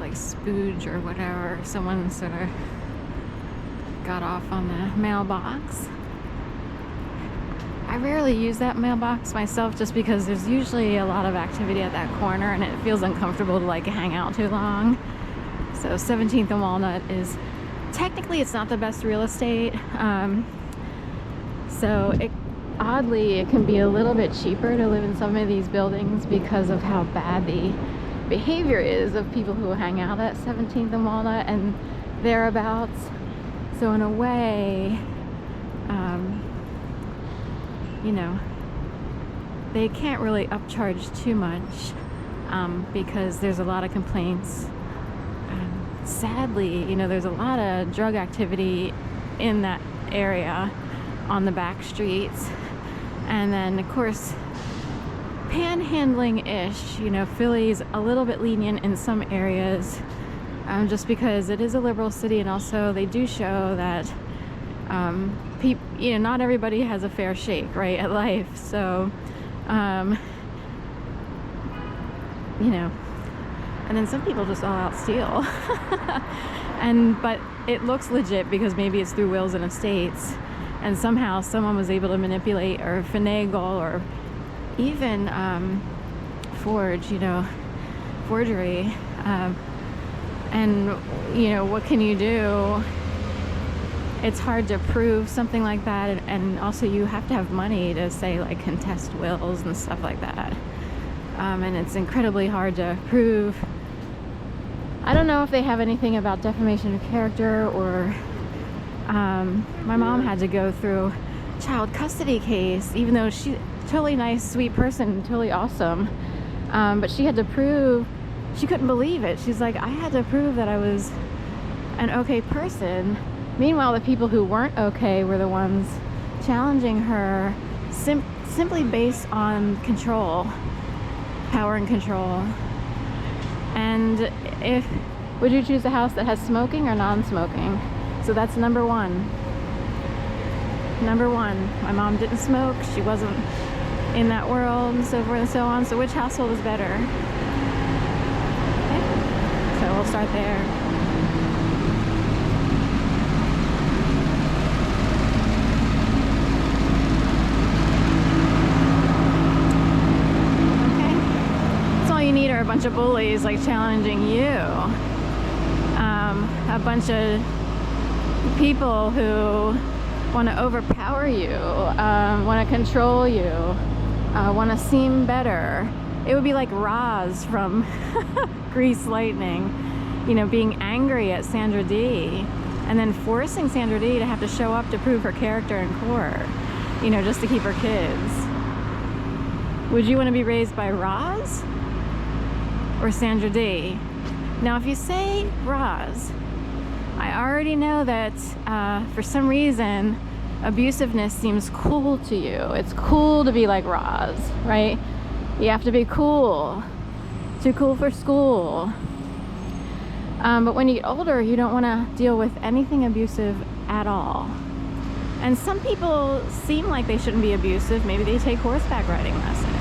like spooge or whatever. Someone sort of got off on the mailbox. I rarely use that mailbox myself just because there's usually a lot of activity at that corner and it feels uncomfortable to like hang out too long. So 17th and Walnut is technically, it's not the best real estate. So oddly, it can be a little bit cheaper to live in some of these buildings because of how bad the behavior is of people who hang out at 17th and Walnut and thereabouts. So in a way, you know, they can't really upcharge too much because there's a lot of complaints. Sadly, you know, there's a lot of drug activity in that area on the back streets. And then, of course, panhandling-ish, you know, Philly's a little bit lenient in some areas just because it is a liberal city, and also they do show that, you know, not everybody has a fair shake, right, at life. So, you know, and then some people just all out steal. But it looks legit because maybe it's through wills and estates, and somehow someone was able to manipulate or finagle or even forge, you know, forgery. And, you know, what can you do? It's hard to prove something like that, and also you have to have money to, say, like, contest wills and stuff like that. And it's incredibly hard to prove. I don't know if they have anything about defamation of character or my mom had to go through a child custody case, even though she's a totally nice, sweet person, totally awesome. But she had to prove, she couldn't believe it. She's like, I had to prove that I was an okay person. Meanwhile, the people who weren't okay were the ones challenging her simply based on control, power and control. And would you choose a house that has smoking or non-smoking? So that's number one. Number one, my mom didn't smoke. She wasn't in that world, and so forth and so on. So which household is better? Okay. So we'll start there. A bunch of bullies like challenging you, a bunch of people who want to overpower you, want to control you, want to seem better. It would be like Roz from Grease Lightning, you know, being angry at Sandra Dee and then forcing Sandra Dee to have to show up to prove her character in court, you know, just to keep her kids. Would you want to be raised by Roz or Sandra Dee? Now, if you say Roz, I already know that for some reason abusiveness seems cool to you. It's cool to be like Roz, right? You have to be cool. Too cool for school. But when you get older, you don't want to deal with anything abusive at all. And some people seem like they shouldn't be abusive. Maybe they take horseback riding lessons.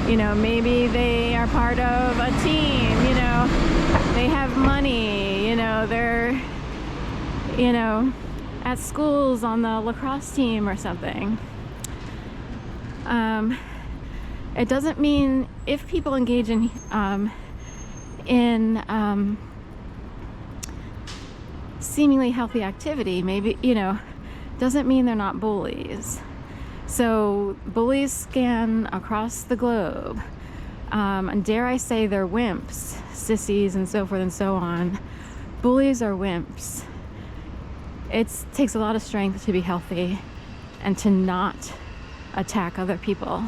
You know, maybe they are part of a team, you know, they have money, you know, they're, you know, at schools on the lacrosse team or something. It doesn't mean if people engage in seemingly healthy activity, maybe, you know, doesn't mean they're not bullies. So bullies scan across the globe, and dare I say they're wimps, sissies and so forth and so on. Bullies are wimps. It takes a lot of strength to be healthy and to not attack other people.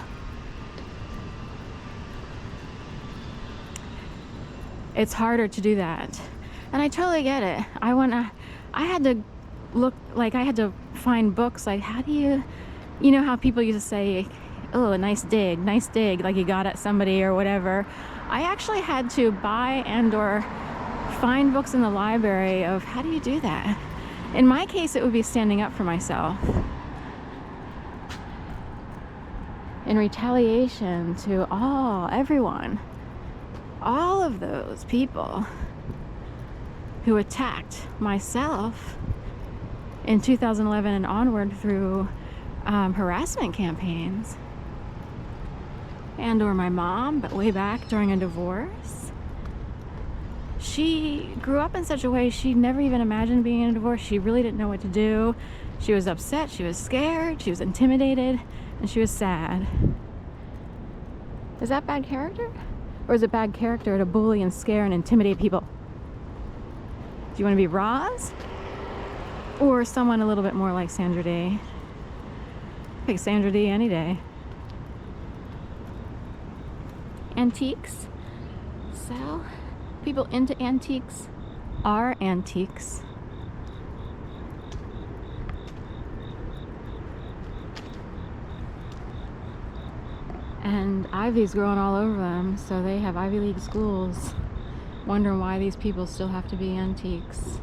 It's harder to do that, and I totally get it. I had to find books like, how do you know how people used to say, oh, nice dig, like you got at somebody or whatever. I actually had to buy and or find books in the library of how do you do that. In my case, it would be standing up for myself in retaliation to everyone, all of those people who attacked myself in 2011 and onward through harassment campaigns, and or my mom, but way back during a divorce. She grew up in such a way she never even imagined being in a divorce. She really didn't know what to do. She was upset, she was scared, she was intimidated, and she was sad. Is that bad character? Or is it bad character to bully and scare and intimidate people? Do you want to be Roz? Or someone a little bit more like Sandra Day? Pick Sandra Day any day. Antiques. So, people into antiques are antiques. And ivy's growing all over them, so they have Ivy League schools. Wondering why these people still have to be antiques.